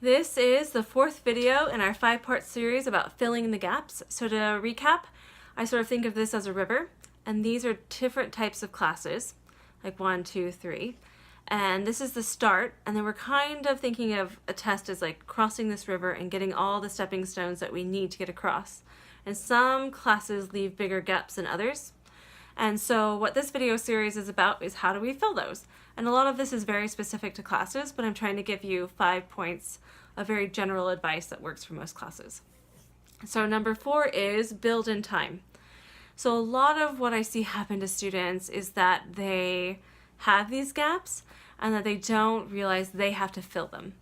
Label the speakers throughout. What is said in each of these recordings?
Speaker 1: This is the fourth video in our 5-part series about filling in the gaps. So to recap, I sort of think of this as a river, and these are different types of classes, like 1, 2, 3. And this is the start, and then we're kind of thinking of a test as like crossing this river and getting all the stepping stones that we need to get across. And some classes leave bigger gaps than others. And so what this video series is about is how do we fill those? And a lot of this is very specific to classes, but I'm trying to give you 5 points of very general advice that works for most classes. So number 4 is build in time. So a lot of what I see happen to students is that they have these gaps and that they don't realize they have to fill them.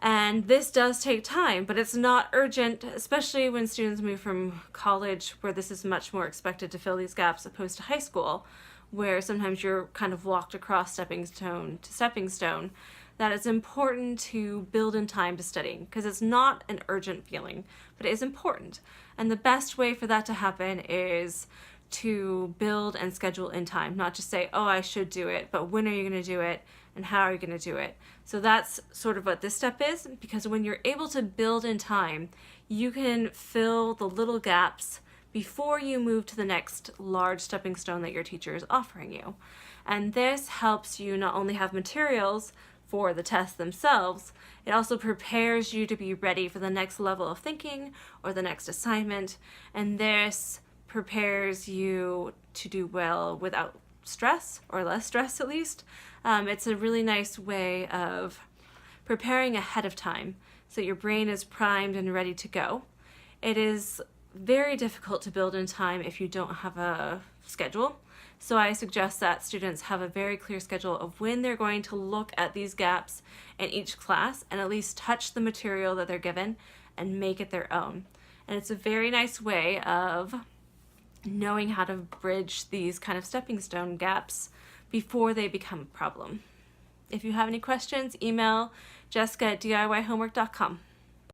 Speaker 1: And this does take time, but it's not urgent, especially when students move from college where this is much more expected to fill these gaps opposed to high school, where sometimes you're kind of walked across stepping stone to stepping stone, that it's important to build in time to studying because it's not an urgent feeling, but it is important. And the best way for that to happen is to build and schedule in time, not just say, oh, I should do it, but when are you going to do it and how are you going to do it? So that's sort of what this step is, because when you're able to build in time, you can fill the little gaps before you move to the next large stepping stone that your teacher is offering you. And this helps you not only have materials for the tests themselves, it also prepares you to be ready for the next level of thinking or the next assignment, and this prepares you to do well without stress, or less stress at least. It's a really nice way of preparing ahead of time so your brain is primed and ready to go. It is very difficult to build in time if you don't have a schedule. So I suggest that students have a very clear schedule of when they're going to look at these gaps in each class and at least touch the material that they're given and make it their own. And it's a very nice way of knowing how to bridge these kind of stepping stone gaps before they become a problem. If you have any questions, email Jessica at DIYhomework.com.